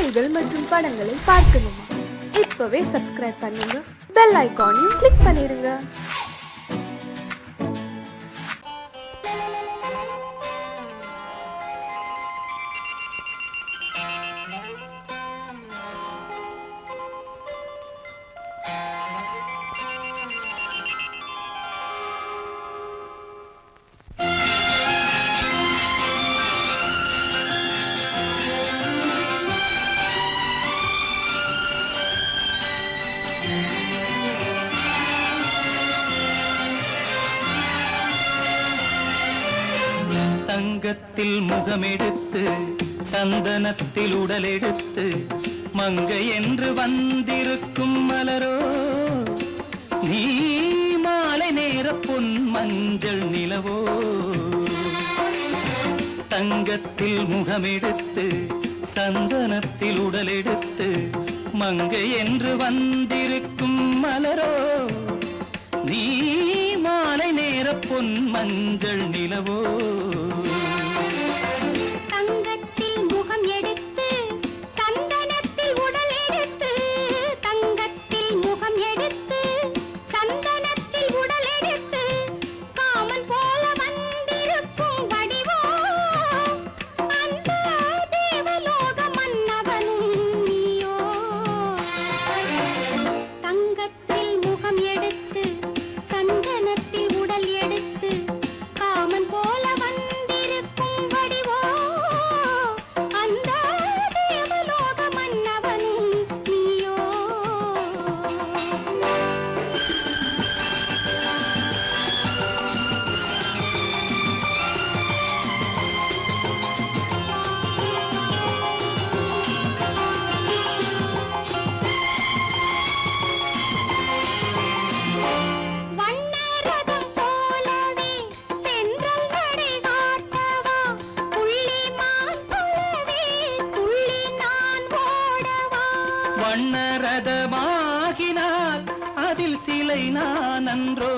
பாடல்கள் மற்றும் படங்களை பார்க்கணுமா? இப்பவே சப்ஸ்கிரைப் பண்ணுங்க, பெல் ஐகானையும் கிளிக் பண்ணிருங்க. தங்கத்தில் முகமெடுத்து சந்தனத்தில் உடலெடுத்து மங்கை என்று வந்திருக்கும் மலரோ, நீ மாலை நேர பொன் மஞ்சள் நிலவோ. தங்கத்தில் முகமெடுத்து சந்தனத்தில் உடலெடுத்து மங்கை என்று வந்திருக்கும் மலரோ, நீ மாலை நேர பொன் மஞ்சள் நிலவோ. தங்கத்தில் முகம் எடுத்து சந்தனத்தில் உடல் எடுத்து, தங்கத்தில் முகம் எடுத்து சந்தனத்தில் உடல் எடுத்து காமன் போல வந்திருக்கும் வடிவோ, அந்த தேவலோக மன்னவனும் நீயோ. தங்கத்தில் முகம் எடுத்து சந்தனத்தில் உடல் எடுத்து காமன் போல வந்திருக்கும் வடிவோ, அந்த தேவலோக மன்னவனும் நீயோ. வண்ணரதம் போலவே தென்றல் நடை காட்டவா, புள்ளிமான் போலவே துள்ளி நான் ஓடவா. வண்ணரதமாகினால் அதில் சிலை நான் அன்றோ,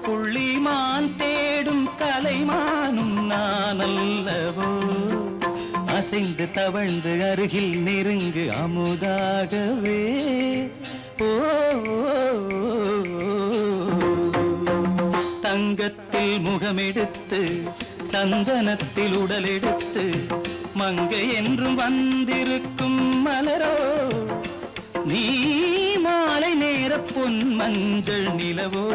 புள்ளிமான் தேடும் கலைமானும் நான் அல்லவோ. அசைந்து தவழ்ந்து அருகில் நெருங்கு அமுதாகவே. ஓ, தங்கத்தில் முகமெடுத்து சந்தனத்தில் உடலெடுத்து மங்கை என்றும் வந்திருக்கும் மலரோ, நீ மாலை நேர பொன் மஞ்சள் நிலவோ.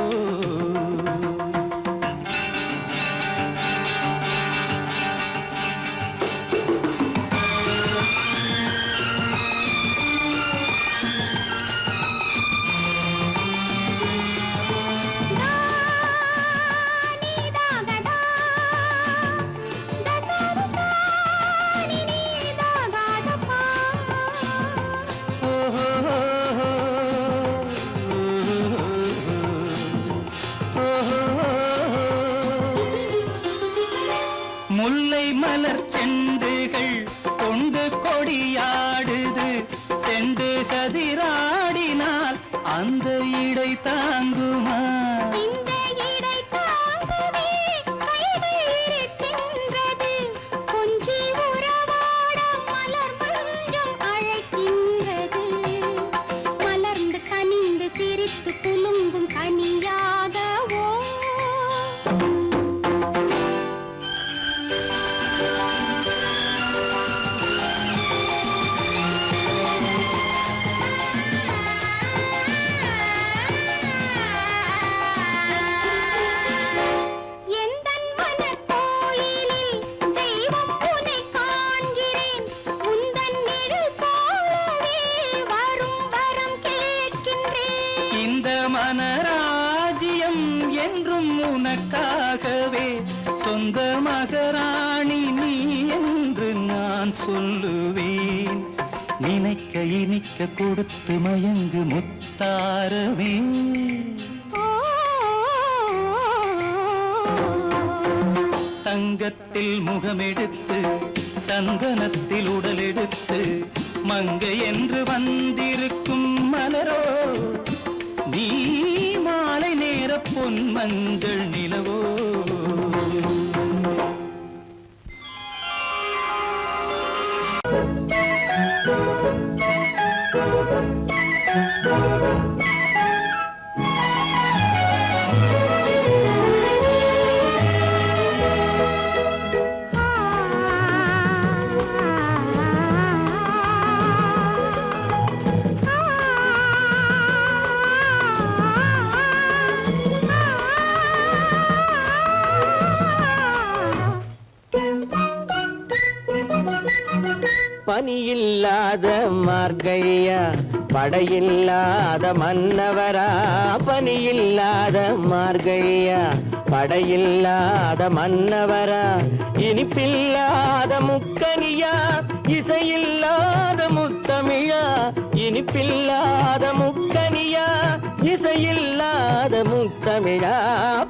முல்லை மலர் செண்டுகள் கொண்டு கொடியாடுது, செண்டு சதிராடினால் அந்த இடை தாங்குமா? இந்த இடை தாங்கவே கைகள் இருக்கின்றது, கொஞ்சி உறவாட மலர் மஞ்சம் அழைக்கின்றது. மலர்ந்து கனிந்து சிரித்து குலுங்கும் கனியாகவோ. எந்தன் மனக்கோயிலில் தெய்வம் உன்னை காண்கிறேன், உந்தன் நிழல் போலவே வரும் வரம் கேட்கின்றேன். இந்த மனராஜ்யம் என்றும் உனக்காகவே, சொந்த மகராணி நீ என்று நான் சொல்லுவேன். நினைக்க இனிக்க கொடுத்து மயங்கு முத்தாரவே. தங்கத்தில் முகமெடுத்து சந்தனத்தில் உடலெடுத்து மங்கை என்று வந்திருக்கும் மலரோ, நீ மாலை நேர பொன் மஞ்சள் நிலவோ. Thank you. பனியில்லாத மார்கழியா படையில்லாத மன்னவரா பனியில்லாத மார்கழியா படையில்லாத மன்னவரா இனிப்பில்லாத முக்கனியா இசையில்லாத முத்தமிழா இனிப்பில்லாத முக்கனியா இசையில்லாத முத்தமிழா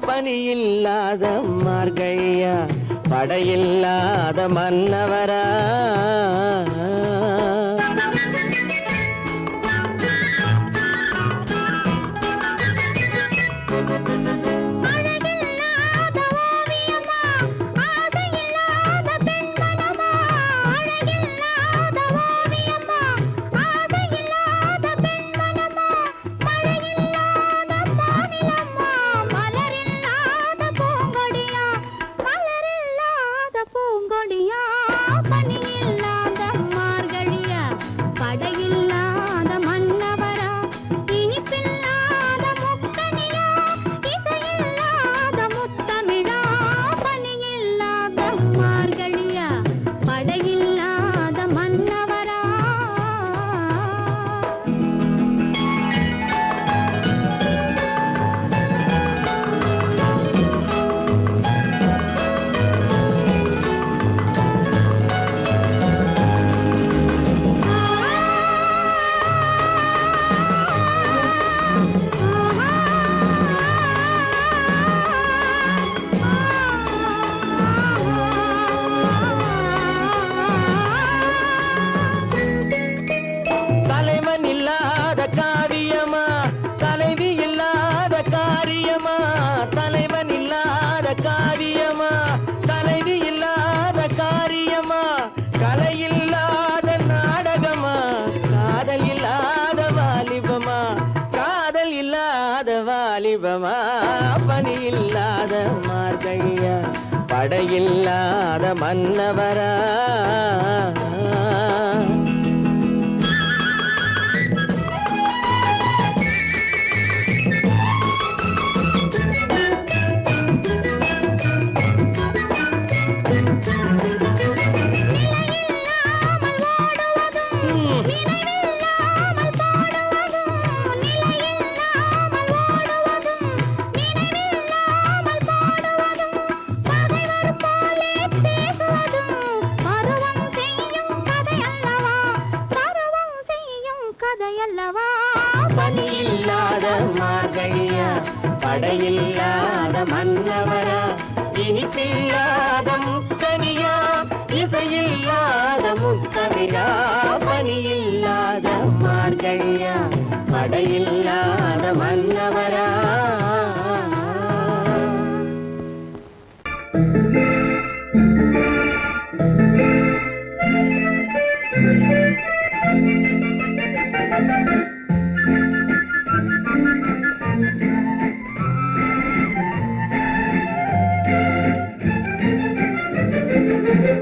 பனியில்லாத மார்கழியா படையில்லாத மன்னவரா பனியில்லாத மார்கழியா படையில்லாத மன்னவரா பனியில்லாத மார்கழியா படையில்லாத மன்னவரா இனிப்பில்லாத முக்கனியா இசையில்லாத முத்தமிழா பனியில்லாத மார்கழியா படையில்லாத மன்னவரா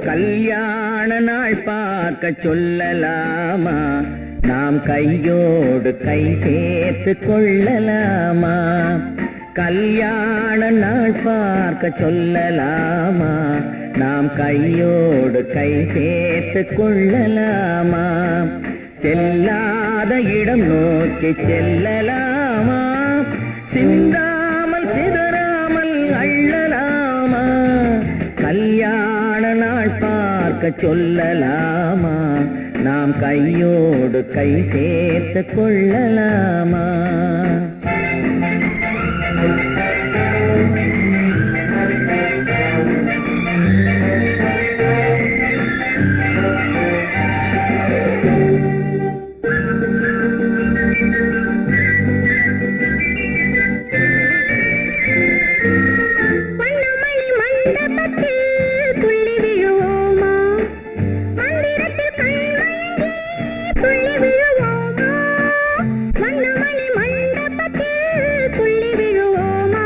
கல்யாண நாள் பார்க்க சொல்லலாமா நாம் கையோடு கை சேர்த்து கொள்ளலாமா கல்யாண நாள் பார்க்க சொல்லலாமா நாம் கையோடு கை சேர்த்து கொள்ளலாமா செல்லாத இடம் நோக்கி செல்லலாமா சிந்தாமல் சிதறாமல் அள்ளலாமா கல்யாண நாள் பார்க்க சொல்லலாமா நாம் கையோடு கை சேர்த்து கொள்ளலாமா மன்னமணி மண்டபத்தில் துள்ளி விழுவோமா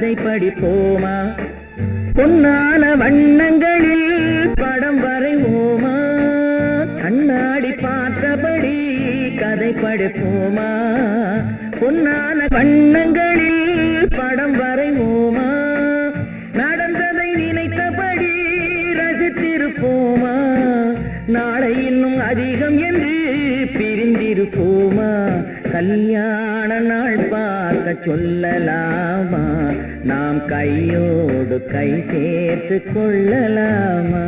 கதை படிப்போமா? பொன்னான வண்ணங்களில் படம் வரைவோமா? கண்ணாடி பார்த்தபடி கதை படிப்போமா? பொன்னான வண்ணங்களில் படம் வரைவோமா? நடந்ததை நினைத்தபடி ரசித்திருப்போமா? நாளை இன்னும் அதிகம் என்று பிரிந்திருப்போமா? கல்யாண நாள் பார்க்க சொல்லலாமா? நாம் கையோடு கை சேர்த்து கொள்ளலாமா?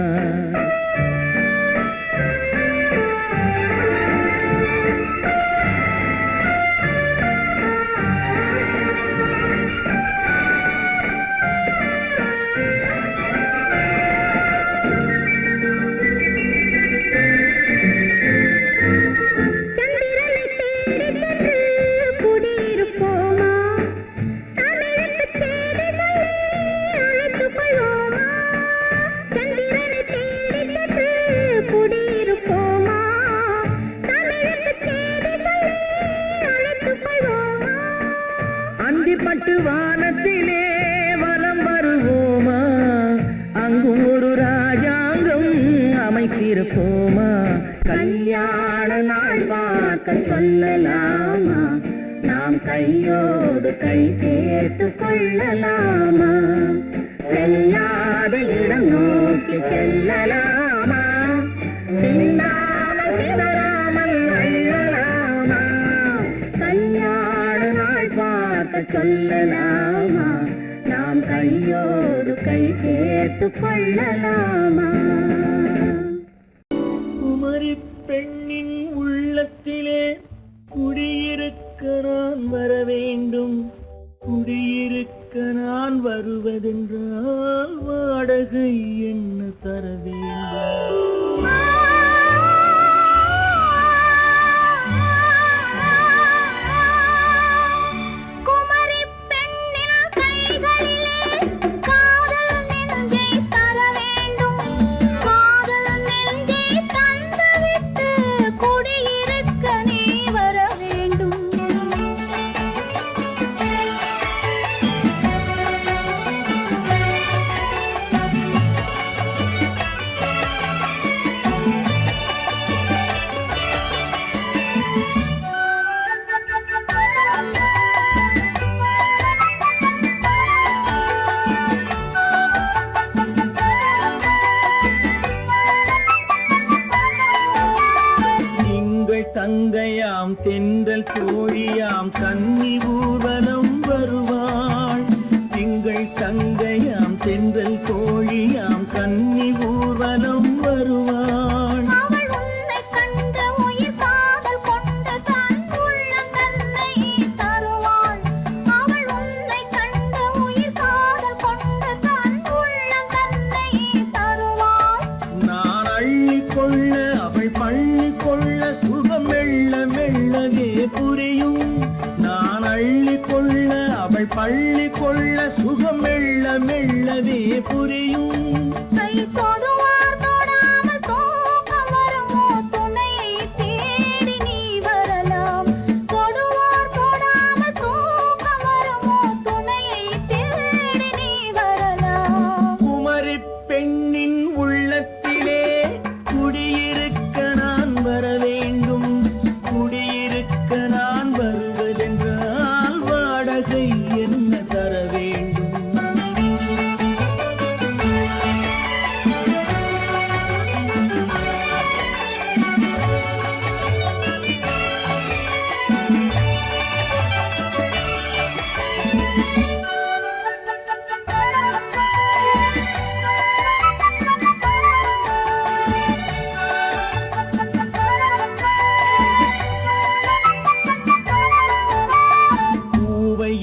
பட்டு வானத்திலே வலம் வருவோமா? அங்கும் ஒரு ராஜாங்கம் அமைத்திருப்போமா? கல்யாண நாள் பார்க்க சொல்லலாமா? நாம் கையோடு கை சேர்த்து கொள்ளலாமா? செல்லாத இடம் நோக்கி செல்லலாமா? சின்னாமல் சிதறாமல் அள்ளலாமா? கல்யாண நாள் பார்க்க சொல்லலாமா? நாம் கையோடு கை சேர்த்து கொள்ளலாமா? குமரி பெண்ணின் உள்ளத்திலே குடியிருக்க நான் வர வேண்டும். குடியிருக்க நான் வருவதென்றால் வாடகை என்ன தர வேண்டும்? தங்கையாம் தென்றல் தோழியாம் கன்னி ஊர்வலம் வருவாள். திங்கள் தங்கையாம் தென்றல் தோழியாம் கன்னி ஊர்வலம் வருவாள். நான் அள்ளிக்கொள்ள அவள் பள்ளிக்கொள்ள சுகம் மெல்ல மெல்லவே புரியும். நான் அள்ளிக்கொள்ள அவள் பள்ளி கொள்ள சுகம் மெல்ல மெல்லவே புரியும். குமரி பெண்ணின் உள்ளத்திலே குடியிருக்க நான் வர வேண்டும். குடியிருக்க நான் வருவதென்றால் வாடகை என்ன தர வேண்டும்?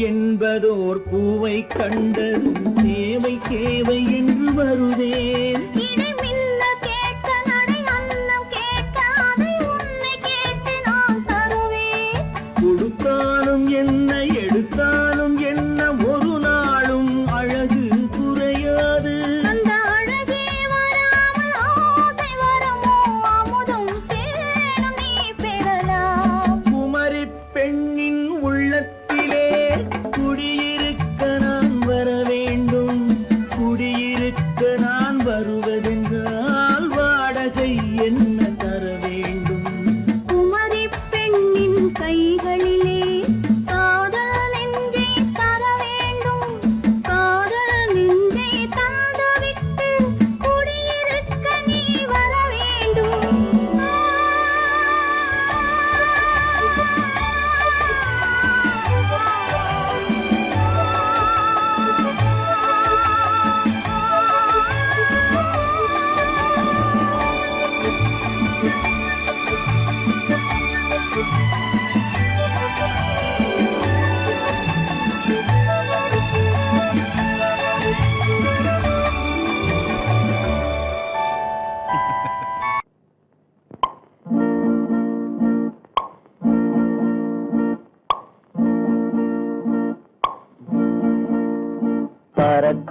என்பதோர் பூவை கண்டதும் தேவை தேவை என்று வருவேன். கொடுத்தாலும் என்ன எடுத்தாலும் என்ன ஒரு நாளும் அழகு குறையாது. குமரி பெண்ணின் உள்ளத்திலே குடியிருக்க நான் வர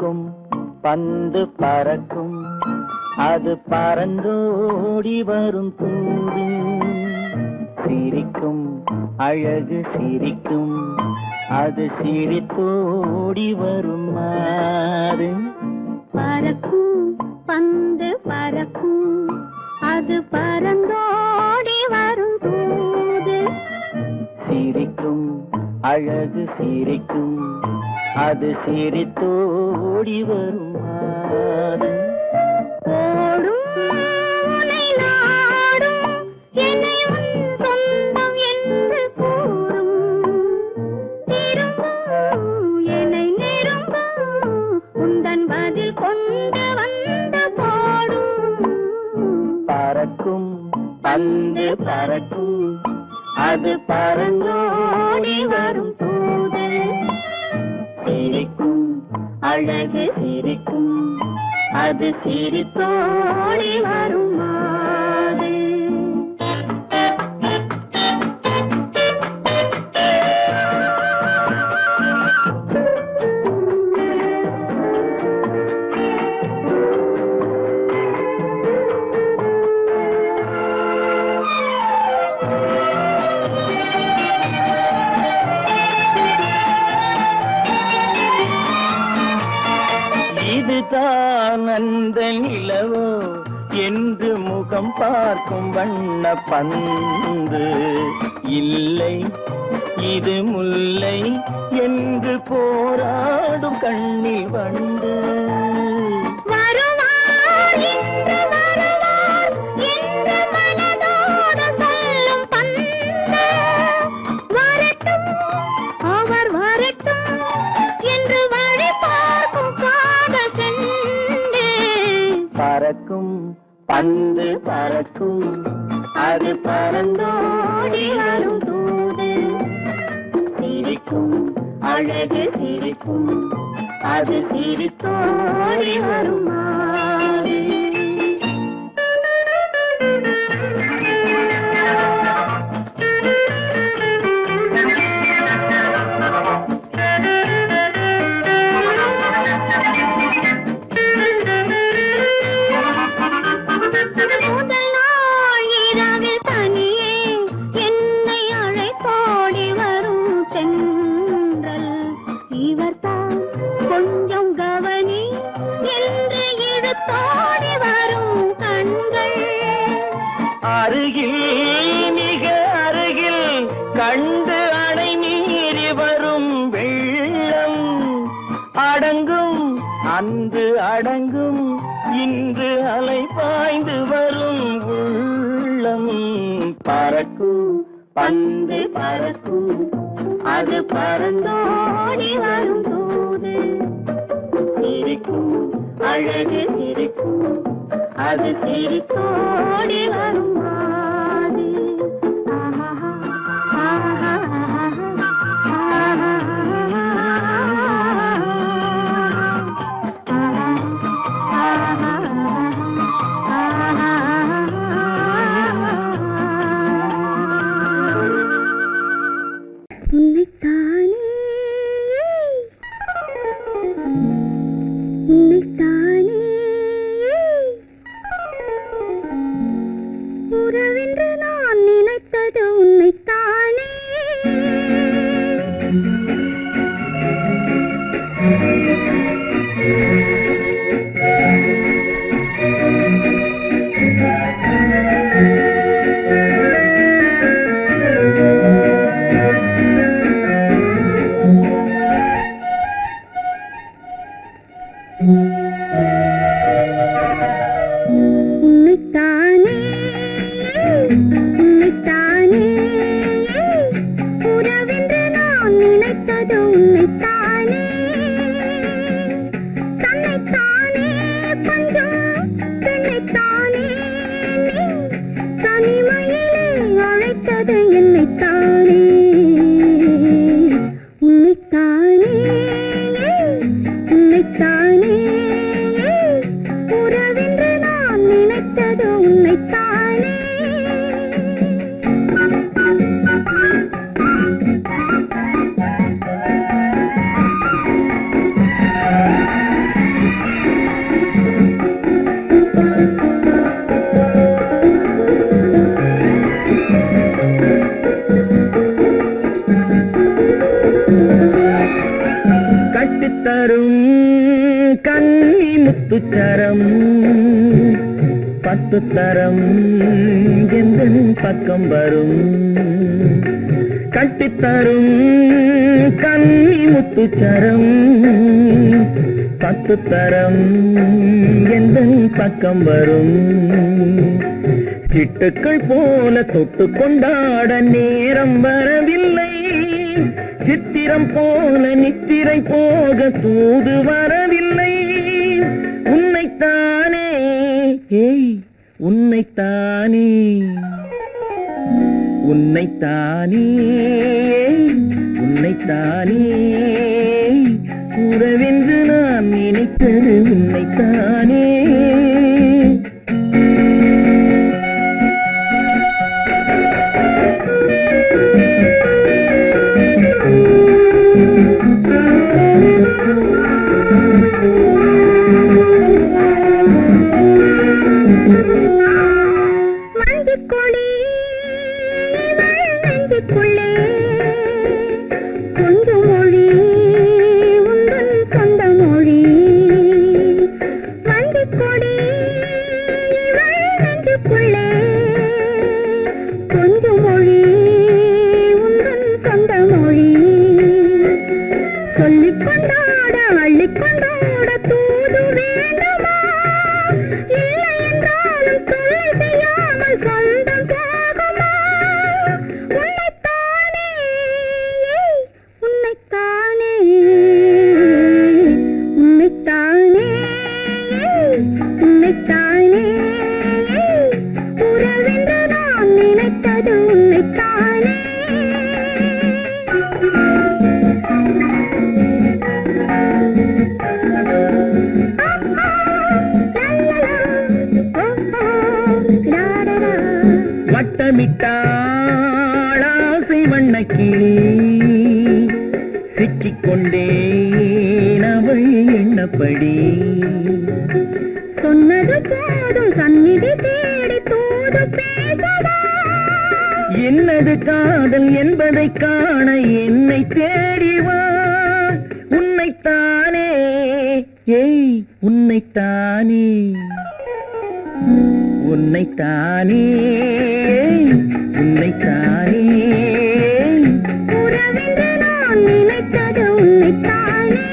பறக்கும் பந்து பறக்கும் அது பறந்தோடி வரும் தூது சிரிக்கும் அழகு சிரிக்கும் அது சிரித்தோடி வரும் மாறு பறக்கும் பந்து பறக்கும் அது பறந்தோடி வரும் தூது சிரிக்கும் அழகு சிரிக்கும் அது சிரித்தோடி வரும் மாறு ஓடும் உன்னை நாடும் என்னை உன் சொந்தம் என்று கூறும் திரும்பும் என்னை நெருங்கும் உந்தன் பதில் கொண்டு வந்து போடும் பறக்கும் பந்து பறக்கும் அது பறந்தோடி வரும் தூது சிரிக்கும் அழகு சிரிக்கும் அது சிரித்தோடி வரும் மாறு இதுதான் அந்த நிலவோ என்று முகம் பார்க்கும் வண்ண பந்து இல்லை இது முல்லை என்று போராடும் கண்ணில் வண்டு வருவார் இன்று வருவார் என்று மனதோடு சொல்லும் பந்து வரட்டும் அவர் வரட்டும் என்று வழி பார்க்கும் காதல் சென்று பறக்கும் பந்து பறக்கும் அது பறந்தோடி வரும் தூது சிரிக்கும் அழகு சிரிக்கும் அது சிரித்தோடி வரும் மாறு முதல் நாள் இரவில் தனியே என்னை அழைத்தோடி வரும் தென்றல் இவர்தான் கொஞ்சம் கவனி என்று இழுத்தோடி வரும் கண்கள் அருகில் மிக அருகில் கண்டு அணை மீறி வரும் வெள்ளம் அடங்கும் அன்று அடங்கும் இன்று அலை பாய்ந்து வரும் உள்ளம் பறக்கும் பந்து பறக்கும் அது பறந்தோடி வரும் தூது சிரிக்கும் அழகு சிரிக்கும் அது சிரித்தோடி வரும் மாறு ஆஹா ஆஹா உன்னைத்தானே உன்னைத்தானே உறவென்று நான் நினைத்தது உன்னைத்தானே உன்னைத்தானே உன்னைத்தானே உறவென்று நான் நினைத்தது உன்னைத்தானே தன்னைத்தானே பஞ்சம் தன்னைத்தானே நீ தனிமையிலே அழைத்தது என்னைத்தானே உன்னைத்தானே உன்னைத்தானே உறவென்று நான் நினைத்தது உன்னைத்தானே 10 தரம் எந்தன் பக்கம் வரும் கட்டித்தரும் கன்னி முத்துச்சரம் 10 தரம் எந்தன் பக்கம் வரும் சிட்டுக்கள் போல தொட்டு கொண்டாட நேரம் வரவில்லை சித்திரம் போல நித்திரை போக தூது வரவில்லை உன்னைத்தானே ஏய் உன்னைத்தானே உன்னைத்தானே உன்னைத்தானே கூறவென்று நான் நினைத்தது உன்னைத்தானே வட்டமிட்டாளாசை வண்ணக்கிளி சிக்கிக்கொண்டேன் அவள் எண்ணப்படி சொன்னது போதும் சந்நிதி தேடி தூது பேசவா என்னது காதல் என்பதை காண என்னை தேடிவா உன்னைத்தானே ஏய் உன்னைத்தானே உன்னைத்தானே உன்னைத்தானே உறவென்று நான் நினைத்தது உன்னைத்தானே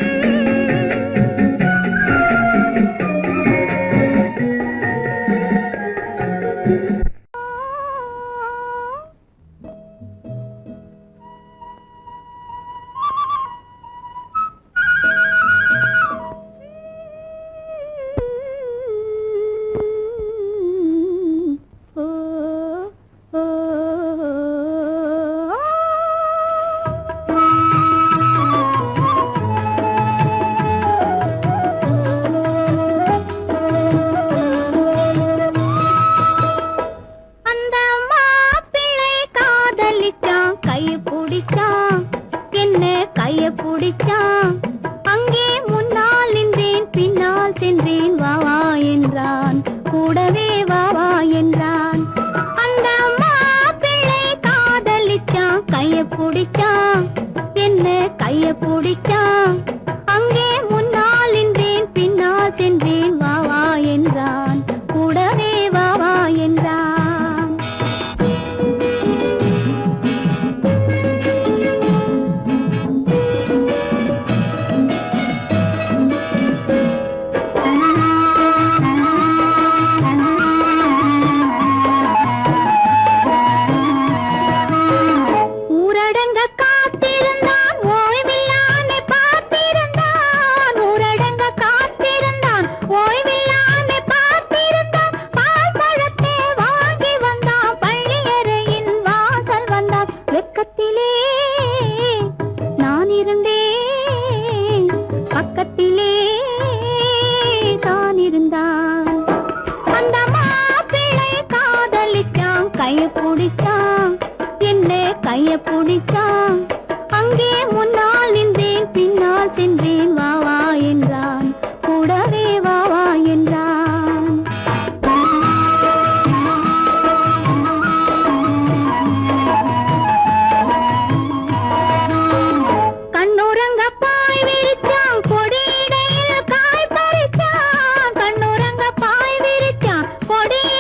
கொடி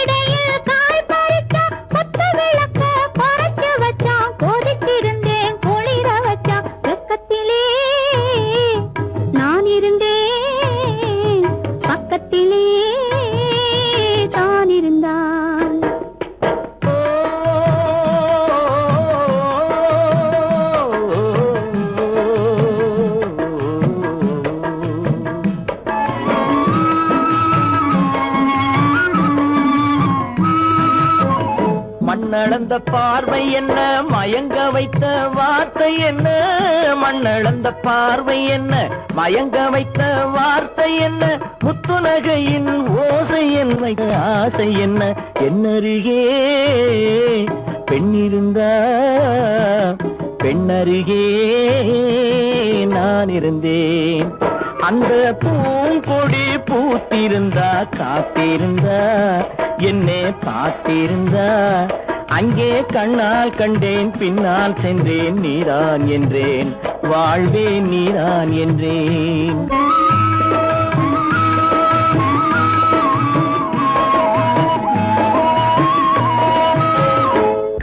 மண்ணளந்த பார்வை என்ன, மயங்க வைத்த வார்த்தை என்ன, மண்ணளந்த பார்வை என்ன, மயங்க வைத்த வார்த்தை என்ன, முத்துநகையின் ஓசை என்ன, ஆசை என்ன, என்னருகே பெண்ணிருந்தா பெண்ணருகே நான் இருந்தேன். அந்த பூங்கொடி பூத்திருந்தா காத்திருந்தா என்னை பார்த்திருந்தா அங்கே கண்ணால் கண்டேன் பின்னால் சென்றேன் நீதான் என்றேன் வாழ்வே நீதான் என்றேன்.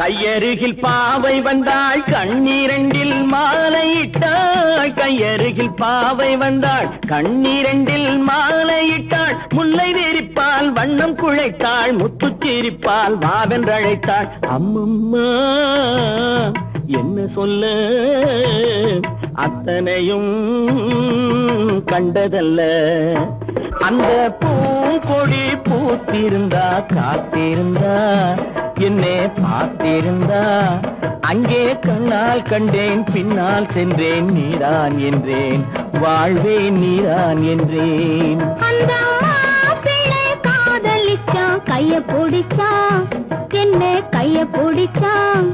கையருகில் பாவை வந்தாள் கண்ணீரண்டில் மாலையிட்டாள், கையருகில் பாவை வந்தாள் கண்ணீரண்டில் மாலையிட்டாள், முல்லை வெறிப்பால் வண்ணம் குழைத்தாள், முத்துச்சிரிப்பால் வாவென்றழைத்தாள். அம்மம்மா என்ன சொல்ல அத்தனையும் கண்டதல்ல, அந்த பூங்கொடி பூத்திருந்தா காத்திருந்தா என்னை பார்த்திருந்தா அங்கே கண்ணால் கண்டேன் பின்னால் சென்றேன் நீதான் என்றேன் வாழ்வே நீதான் என்றேன். அந்த மாப்பிள்ளை காதலிச்சான் கைய பிடிச்சான், என்ன கைய பிடிச்சான்,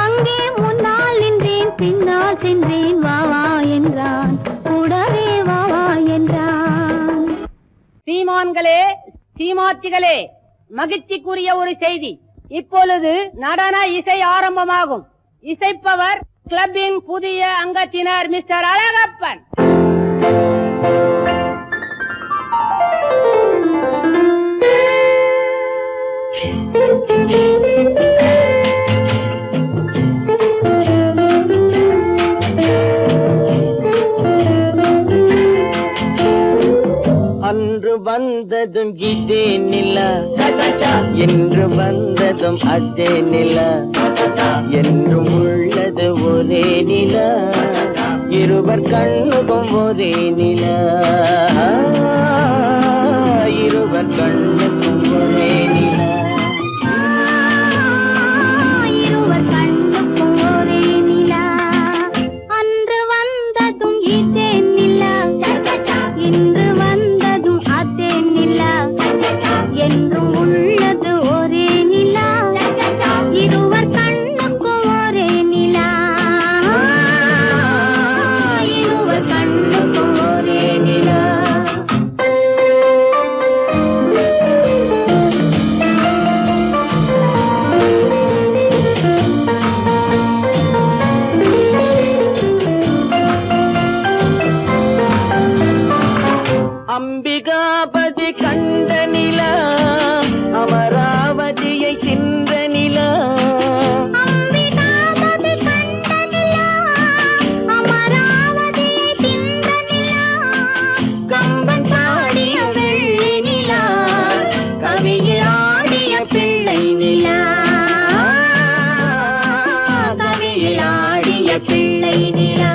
அங்கே முன்னால் நின்றேன் பின்னால் சென்றேன் வா வா என்றான், கூடவே வா வா என்றான். சீமான்களே சீமாத்திகளே, மகிழ்ச்சிக்குரிய ஒரு செய்தி. இப்பொழுது நடன இசை ஆரம்பமாகும். இசைப்பவர் கிளப்பின் புதிய அங்கத்தினர் மிஸ்டர் அழகப்பன். அன்று வந்ததும் இதே நிலா, என்று வந்ததும் அதே நிலா, என்றும் உள்ளது ஒரே நிலா, இருவர் கண்ணுக்கும் ஒரே நிலா, இருவர் கண்ணுக்கும் ஒரே நிலா, இருவர் கண்ணுக்கும் ஒரே நிலா. அன்று வந்ததும் இதே நிலா, இன்று வந்ததும் அதே நிலா, என்றும் உள்ளது ஒரே நிலா, இருவர் கண்ணுக்கும் ஒரே நிலா, இருவர் கண்ணுக்கும் ஒரே நிலா. அம்பிகாபதி கண்ட நிலா, அமராவதியை தின்ற நிலா, அம்பிகாபதி கண்ட நிலா, அமராவதியை தின்ற நிலா, கம்பன் பாடிய வெள்ளி நிலா, கவியில் ஆடிய பிள்ளை நிலா, கவியில் ஆடிய பிள்ளை நிலா.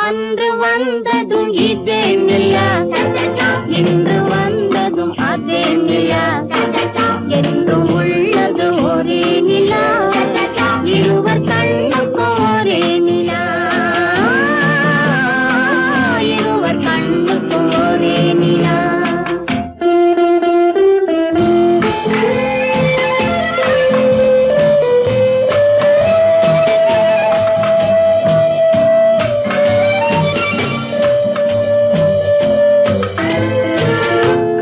அன்று வந்ததும் இதே நிலா, இன்று வந்ததும் அதே நிலா, என்றும் உள்ளது ஒரே நிலா, இருவர் கண்ணுக்கும் ஒரே நிலா, இருவர் கண்ணுக்கும் ஒரே நிலா.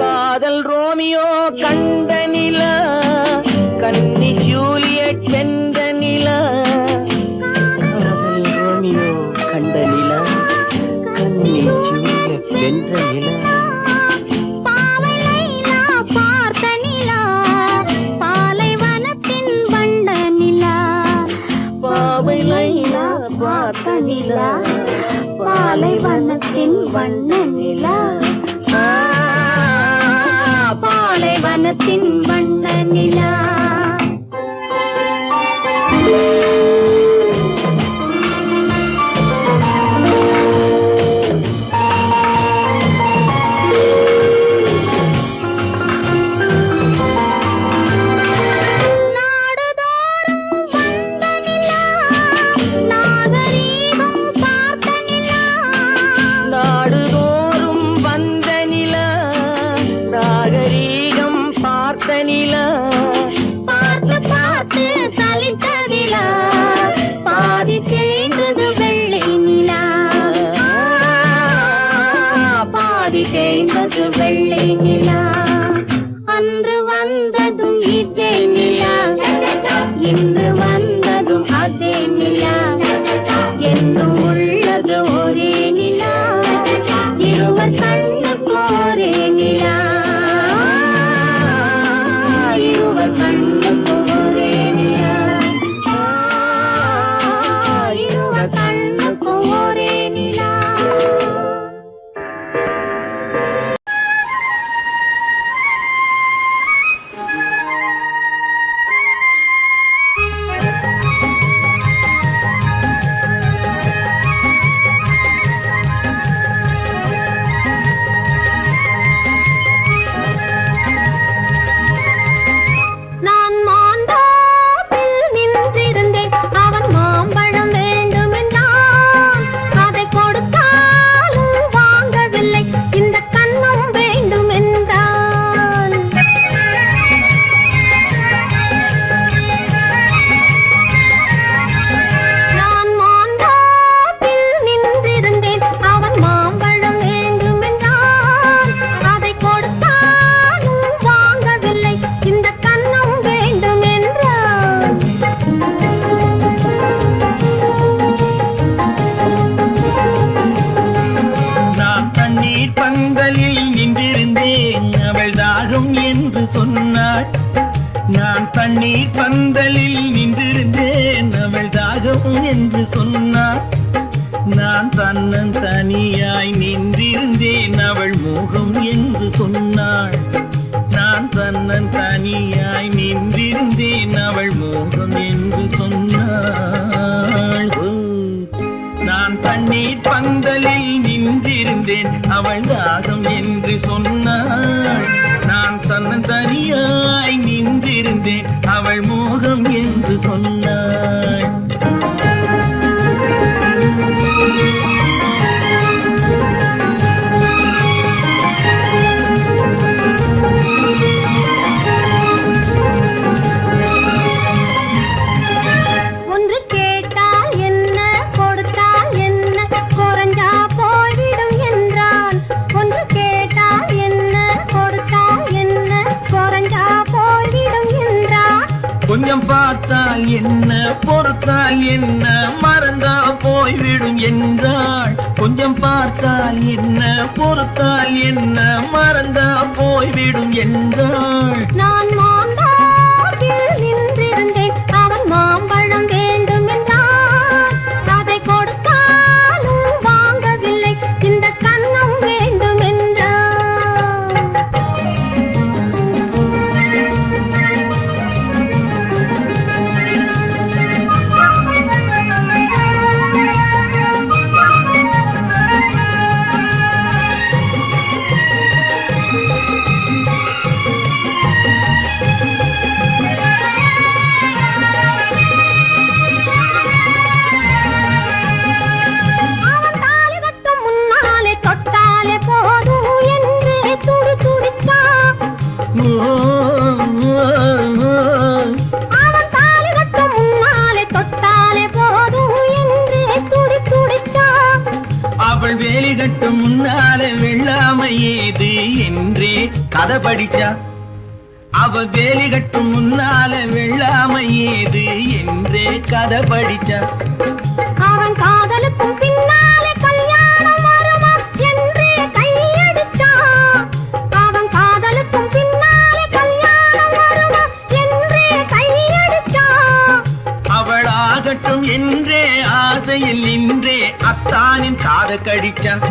காதல் ரோமியோ கண்ட நிலா, கன்னி ஜூலியட் வென்ற நிலா, காதல் ரோமியோ கண்ட நிலா, கன்னி ஜூலியட் வென்ற நிலா, பாவை லைலா பார்த்த நிலா, பாலைவனத்தின் வண்ண நிலா, பாவை லைலா பார்த்த நிலா, பாலைவனத்தின் வண்ண நிலா, பாலைவனத்தின் வண்ண நிலா. நாடுதோறும் பார்த்த நிலா பார்த்து பார்த்து சலித்ததிலா பாதி தேய்ந்தது வெள்ளை நிலா பாதி தேய்ந்தது வெள்ளை நிலா அன்று வந்ததும் இதே நிலா இன்று வந்ததும் அதே நிலா என்னும் உள்ளது ஒரே நிலா இருவர் கண்ணுக்கு ஒரே நிலா இருவர் கண்ணுக்கு ஒரே நிலா இருவர் கண்ணுக்கு ஒரே நிலா நான் மாந்தோப்பில் நின்றிருந்தேன் அவன் மாம்பழம் வேண்டுமென்றான் அதை கொடுத்தாலும் வாங்கவில்லை இந்த கன்னம் வேண்டுமென்றான் நான் மாந்தோப்பில் நின்றிருந்தேன் அவன் மாம்பழம் வேண்டுமென்றான் அதை கொடுத்தாலும் வாங்கவில்லை இந்த கன்னம் வேண்டுமென்றான் நான் தண்ணீர் பந்தலில் நின்றிருந்தேன் அவள் தாகம் என்று சொன்னாள் நான் தண்ணீர் பந்தலில் நின்றிருந்தேன் அவள் தாகம் என்று சொன்னாள் நான் தன்னன் தனியாய் நின்றிருந்தேன் அவள் மோகம் என்று சொன்னாள் நான் தன்னன் தனியாய் நின்றிருந்தேன் அவள் மோகம் என்று சொன்னாள் நான் தண்ணீர் பந்தலில் நின்றிருந்தேன் அவள் தாகம் என்று சொன்னாள் நான் தன்னன் தனியாய் நின்றிருந்தேன் அவள் மோகம் என்று சொன்னாள் ஒன்று கேட்டால் என்ன கொடுத்தால் என்ன குறைஞ்சா போய்விடும் என்றான் ஒன்று கேட்டால் என்ன கொடுத்தால் என்ன குறைஞ்சா போய்விடும் என்றான் கொஞ்சம் பார்த்தால் என்ன பொறுத்தால் என்ன மறந்தா போய்விடும் என்றாள் கொஞ்சம் பார்த்தால் என்ன பொறுத்தால் என்ன மறந்தா போய்விடும் என்றாள் நான் மாந்தோப்பில் நின்றிருந்தேன் அவன் மாம்பழம் வேண்டுமென்றான் அதை கொடுத்தாலும் வாங்கவில்லை இந்த கன்னம் வேண்டுமென்றான் அவன் தாலி கட்டும் முன்னாலே தொட்டாலே போதும் என்று துடி துடித்தான் அவன் தாலி கட்டும் முன்னாலே தொட்டாலே போதும் என்று துடி துடித்தான் அவள் வேலி கட்டும் முன்னால வெள்ளாமை ஏது என்றே கதை படிச்சா அவ வேலி கட்டும் முன்னால வெள்ளாமை ஏது என்றே கதை படிச்சா அவன் காதலுக்கும் பின்னாலே கல்யாணம் வருமா என்றே கையடித்தான் அவன் காதலுக்கும் பின்னாலே கல்யாணம் வருமா என்றே கையடித்தான் அவள் ஆகட்டும் என்றே ஆசையில் நின்றே அத்தானின் காத கடிச்சான்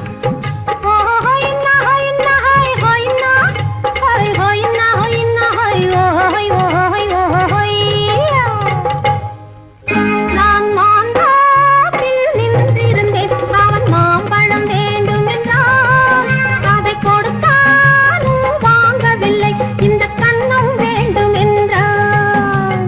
நான் மாந்தோப்பில் நின்றிருந்தேன் அவன் மாம்பழம் வேண்டுமென்றான் அதை கொடுத்தாலும் வாங்கவில்லை இந்த கன்னம் வேண்டுமென்றான்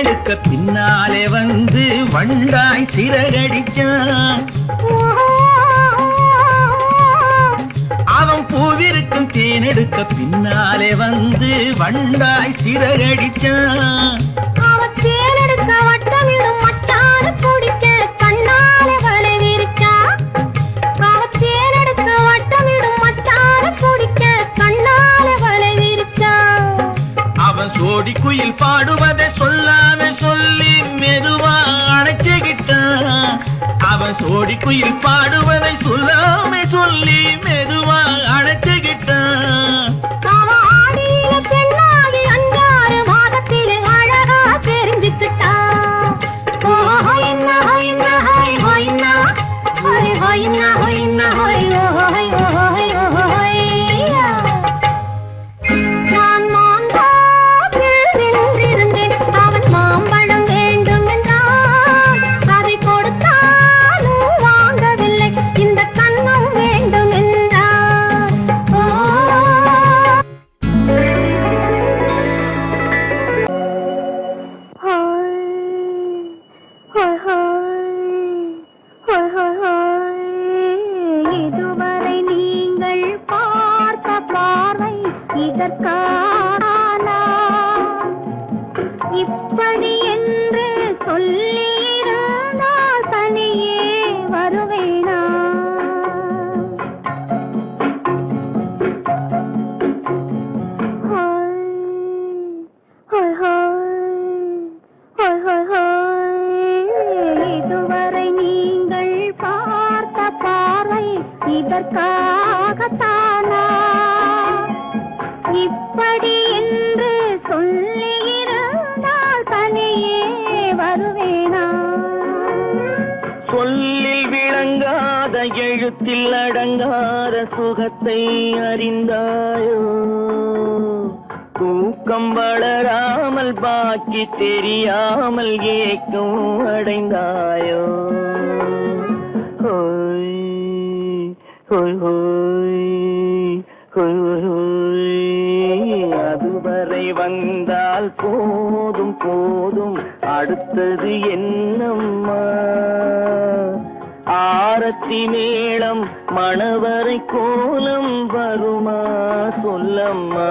தேனெடுக்க பின்னாலே வந்து வண்டாய் சிறகடிச்சான். அவன் பூவிருக்கும் தேனெடுக்க பின்னாலே வந்து வண்டாய் சிறகடிச்சான். அவன் தேனெடுக்க வட்டமிடும் மட்டான குடிக்க கண்ணாலே வலை விரிச்சான். அவன் தேனெடுக்க வட்டமிடும் மட்டான குடிக்க கண்ணாலே வலை விரிச்சான். அவன் சோடி குயில் பாடுவதை சொல்லாம சொல்லி மெதுவா அணைச்சுக்கிட்டான். அவன் சோடி குயில் பாடுவதை சொல்லாம சொல்லி மெதுவா அணைச்சுக்கிட்டான். அவன் ஆடியில பெண்ணாகி 5-6 மாதத்திலே அழகா தெரிஞ்சுக்கிட்டான். ஹொய்னா ஹொய்னா ஹொய் ஹொய்னா ஹொய் ஹொய்னா ஹொய்னா ஹொய் ஹொய் ஹொய் ஹொய்யா. நான் மாந்தாப்பில் நின்றிருந்தேன். அவன் மாம்பழம் வேண்டும் என்றான். அதை கொடுத்தாலும் வாங்கவில்லை. இந்த கண்ணம் வேண்டும் என்றான். இதுவரை நீங்கள் பார்த்த பார்வை இதற்கானா? இப்படி என்று சொல்லியிருந்தால் தனியே வருவேனா? இதுவரை நீங்கள் பார்த்த பார்வை இதற்காகத்தானா? இப்படி என்று சொல்லியிருந்தால் தனியே வருவேனா? சொல்லில் விளங்காத எழுத்தில் அடங்காத சுகத்தை அறிந்தாயோ? தூக்கம் வளராமல் பாக்கி தெரியாமல் ஏக்கம் அடைந்தாயோ? ஹோய் ஹோய் ஹோய் ஹோய் ஹோய். அதுவரை வந்தால் போதும் போதும், அடுத்தது என்னம்மா? ஆரத்தி மேளம் மணவரை கோலம் வருமா சொல்லம்மா?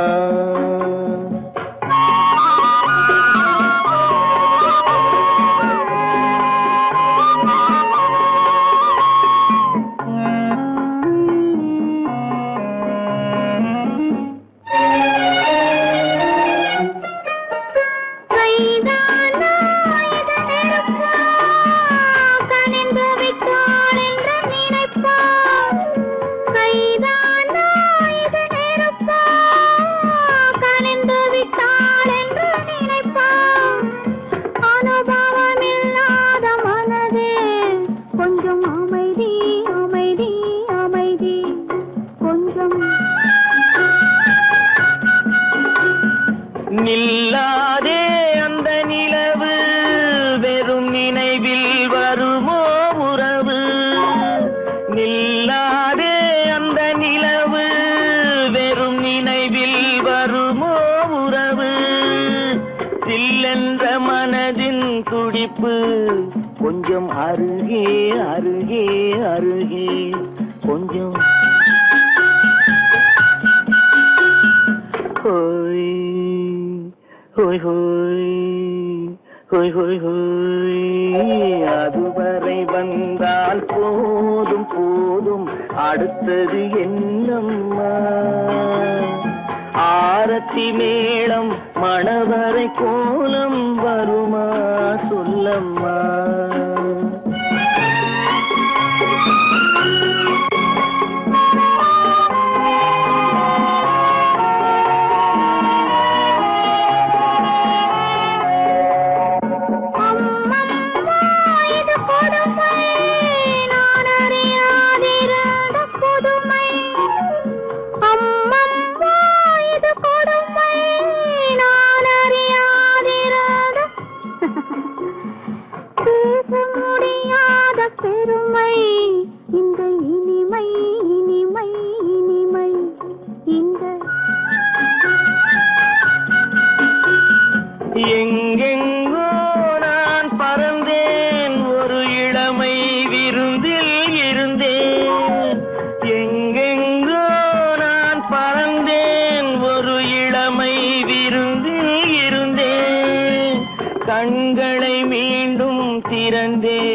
நில்லாதே அந்த நிலவு, வெறும் நினைவில் வருமோ உறவு? நில்லாதே அந்த நிலவு, வெறும் நினைவில் வருமோ உறவு? சில்லென்ற மனதின் துடிப்பு கொஞ்சம் அருகே அருகே அருகே கொஞ்சம். ஹோய் ஹோய் ஹோய் ஹோய் ஹோய் ஹோய். அதுவரை வந்தால் போதும் போதும், அடுத்தது என்னம்மா? ஆரத்தி மேளம் மணவரை கோலம் வருமா சொல்லம்மா?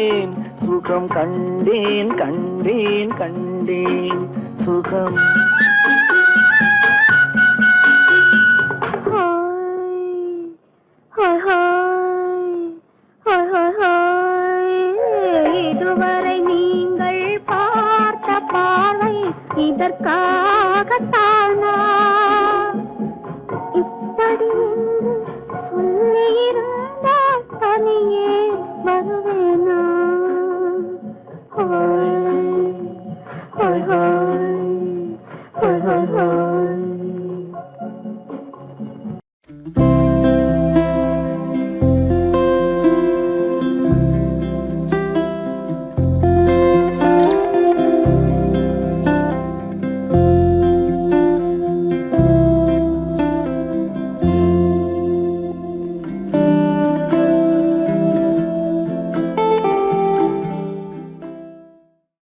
கண்டேன் சுகம் கண்டேன் கண்டேன் கண்டேன் சுகம். இதுவரை நீங்கள் பார்த்த பார்வை இதற்காகத்தானா?